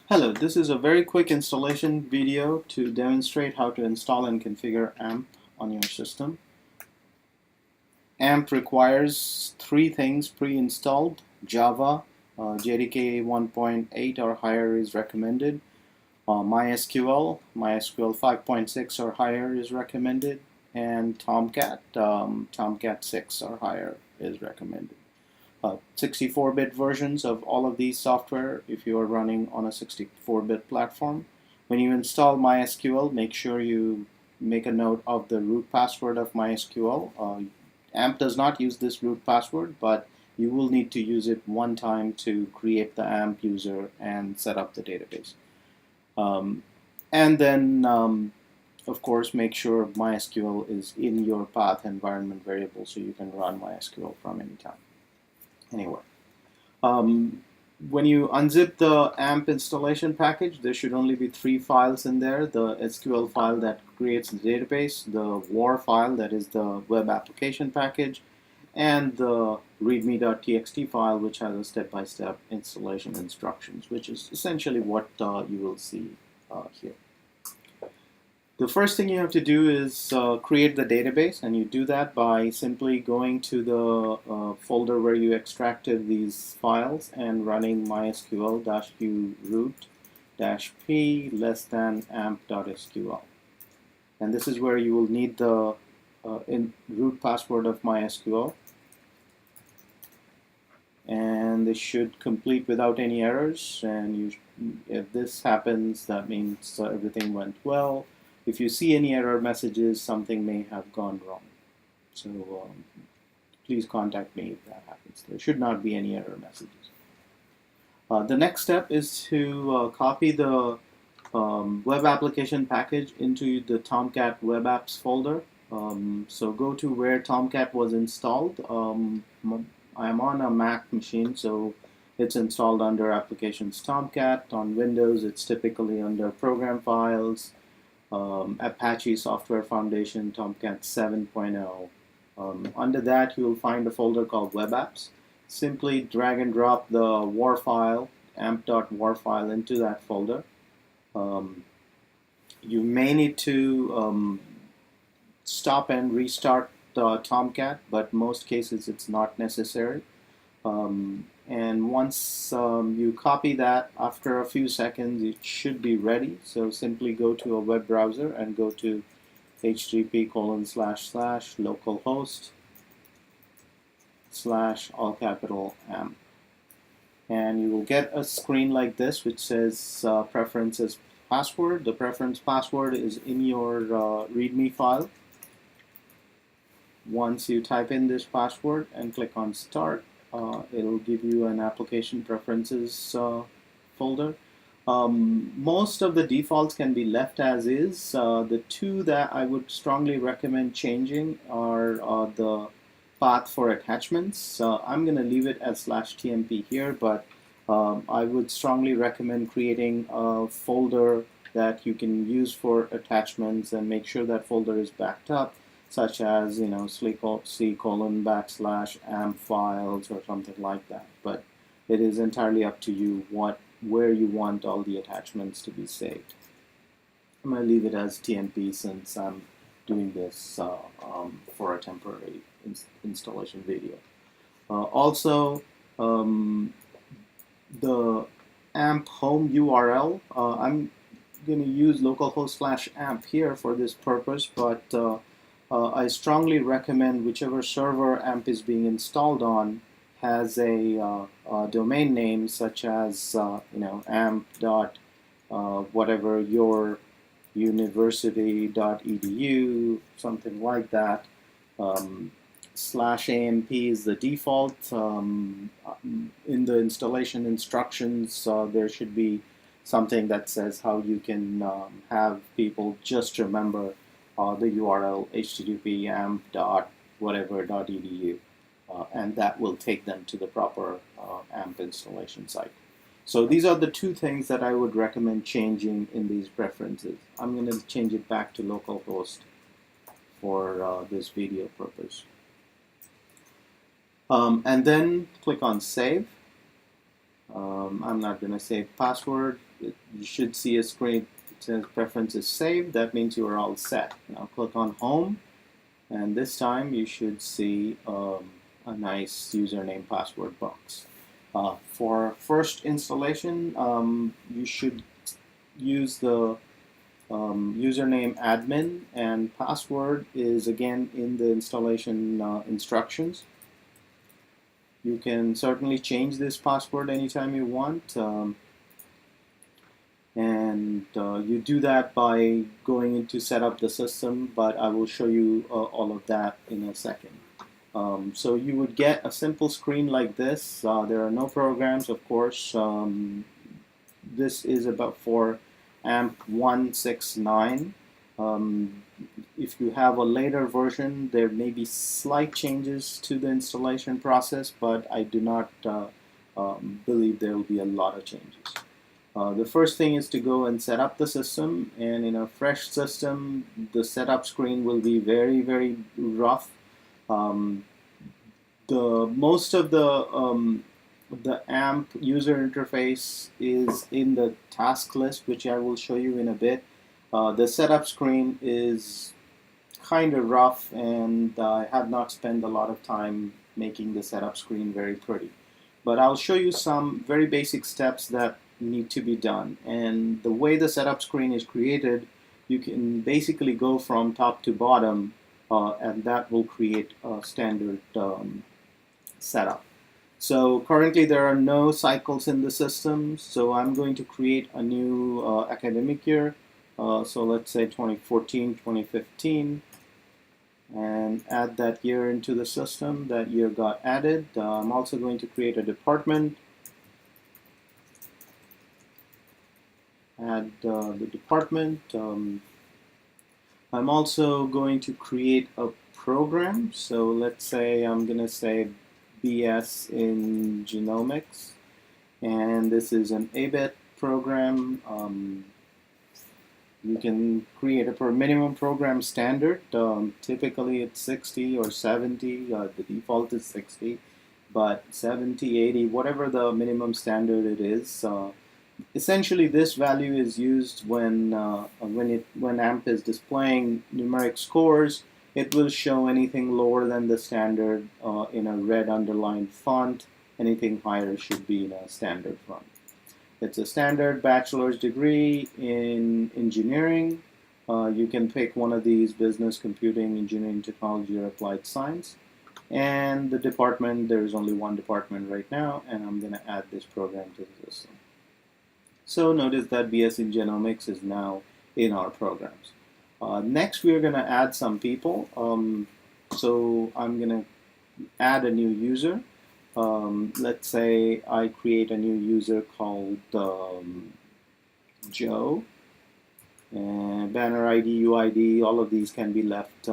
Hello, this is a very quick installation video to demonstrate how to install and configure AMP on your system. AMP requires three things pre-installed: Java, JDK 1.8 or higher is recommended, MySQL 5.6 or higher is recommended, and Tomcat 6 or higher is recommended. 64-bit versions of all of these software if you are running on a 64-bit platform. When you install MySQL, make sure you make a note of the root password of MySQL. AMP does not use this root password, but you will need to use it one time to create the AMP user and set up the database. And then, of course, make sure MySQL is in your path environment variable so you can run MySQL from any time. Anyway, when you unzip the AMP installation package, there should only be three files in there: the SQL file that creates the database, the WAR file that is the web application package, and the readme.txt file, which has a step-by-step installation instructions, which is essentially what you will see here. The first thing you have to do is create the database, and you do that by simply going to the folder where you extracted these files and running mysql-u root-p less than amp.sql. And this is where you will need the root password of MySQL. And this should complete without any errors, and if this happens, that means everything went well. If you see any error messages, something may have gone wrong. So please contact me if that happens. There should not be any error messages. The next step is to copy the web application package into the Tomcat web apps folder. So go to where Tomcat was installed. I am on a Mac machine, so it's installed under Applications Tomcat. On Windows, it's typically under Program Files, Apache Software Foundation, Tomcat 7.0. Under that, you will find a folder called Web Apps. Simply drag and drop the WAR file, amp.war file, into that folder. You may need to stop and restart Tomcat, but most cases it's not necessary. And once you copy that, after a few seconds it should be ready. So simply go to a web browser and go to http://localhost/ all capital AMP. And you will get a screen like this which says preferences password. The preference password is in your README file. Once you type in this password and click on Start, it'll give you an application preferences folder. Most of the defaults can be left as is. The two that I would strongly recommend changing are the path for attachments. I'm going to leave it as /tmp here, but I would strongly recommend creating a folder that you can use for attachments and make sure that folder is backed up, such as c:\amp files or something like that. But it is entirely up to you where you want all the attachments to be saved. I'm going to leave it as TMP since I'm doing this for a temporary installation video. Also, the AMP home URL, I'm going to use localhost/amp here for this purpose, but I strongly recommend whichever server AMP is being installed on has a domain name such as amp. Whatever your university.edu, something like that. /AMP is the default. In the installation instructions, there should be something that says how you can have people just remember the URL http amp.whatever.edu, and that will take them to the proper AMP installation site. So these are the two things that I would recommend changing in these preferences. I'm going to change it back to localhost for this video purpose. And then click on Save. I'm not going to save password. you should see a screen that says preferences saved. That means you are all set. Now click on home, and this time you should see a nice username password box. For first installation, you should use the username admin, and password is again in the installation instructions. You can certainly change this password anytime you want, and you do that by going into set up the system, but I will show you all of that in a second. So you would get a simple screen like this. There are no programs, of course. This is about for AMP169. If you have a later version, there may be slight changes to the installation process, but I do not believe there will be a lot of changes. The first thing is to go and set up the system, and in a fresh system, the setup screen will be very, very rough. Most of the AMP user interface is in the task list, which I will show you in a bit. The setup screen is kind of rough, and I have not spent a lot of time making the setup screen very pretty. But I'll show you some very basic steps that need to be done. And the way the setup screen is created, you can basically go from top to bottom, and that will create a standard setup. So currently there are no cycles in the system, so I'm going to create a new academic year. So let's say 2014, 2015, and add that year into the system. That year got added. I'm also going to create a department. Add the department. I'm also going to create a program. So let's say I'm going to say BS in genomics, and this is an ABET program. You can create a per minimum program standard. Typically it's 60 or 70. The default is 60, but 70, 80, whatever the minimum standard it is. Essentially, this value is used when AMP is displaying numeric scores. It will show anything lower than the standard in a red underlined font. Anything higher should be in a standard font. It's a standard bachelor's degree in engineering. You can pick one of these: business, computing, engineering, technology, or applied science. And the department, there is only one department right now, and I'm going to add this program to the system. So notice that BS in genomics is now in our programs. Next, we're going to add some people. So I'm going to add a new user. Let's say I create a new user called Joe, and banner ID, UID, all of these can be left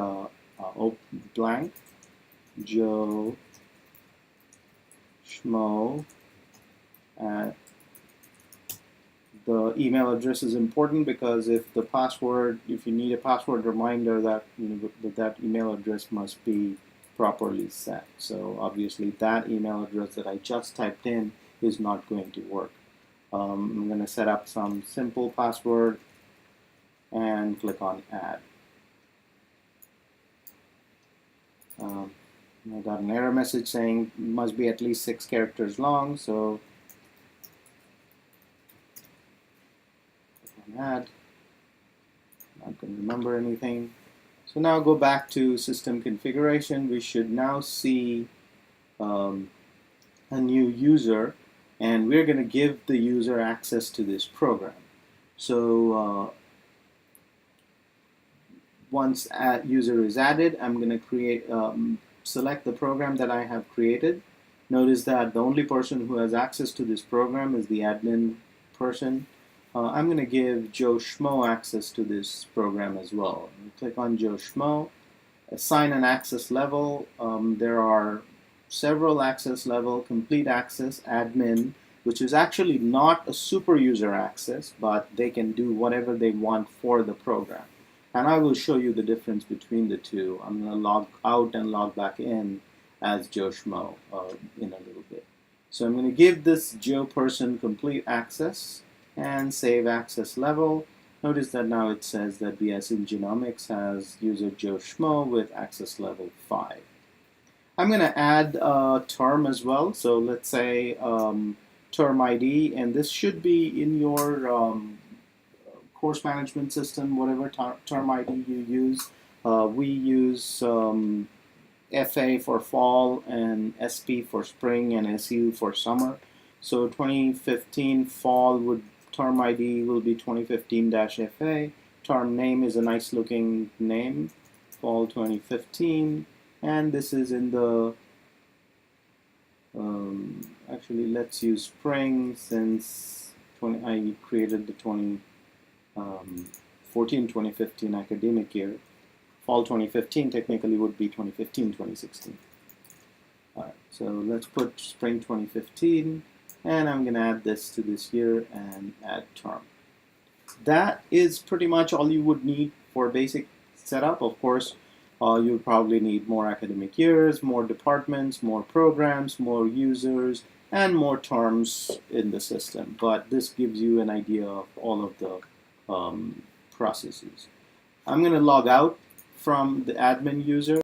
blank. Joe Schmo. The email address is important because if you need a password reminder, that email address must be properly set. So obviously that email address that I just typed in is not going to work. I'm going to set up some simple password and click on add. I got an error message saying it must be at least 6 characters long, so click on add. Not going to remember anything. So now go back to system configuration. We should now see a new user, and we're going to give the user access to this program. So once user is added, I'm going to create select the program that I have created. Notice that the only person who has access to this program is the admin person. I'm going to give Joe Schmo access to this program as well. Click on Joe Schmo, assign an access level. There are several access level: complete access, admin, which is actually not a super user access, but they can do whatever they want for the program. And I will show you the difference between the two. I'm going to log out and log back in as Joe Schmo in a little bit. So I'm going to give this Joe person complete access. and save access level. Notice that now it says that BS in Genomics has user Joe Schmo with access level 5. I'm going to add a term as well. So let's say term ID, and this should be in your course management system, whatever term ID you use. We use FA for fall and SP for spring and SU for summer. So 2015 fall would term ID will be 2015-FA. Term name is a nice looking name, fall 2015, and this is in the actually let's use spring since I created the 2014-2015 academic year. Fall 2015 technically would be 2015-2016. Alright, so let's put spring 2015, and I'm going to add this to this year and add term. That is pretty much all you would need for basic setup. Of course, you'll probably need more academic years, more departments, more programs, more users, and more terms in the system. But this gives you an idea of all of the processes. I'm going to log out from the admin user.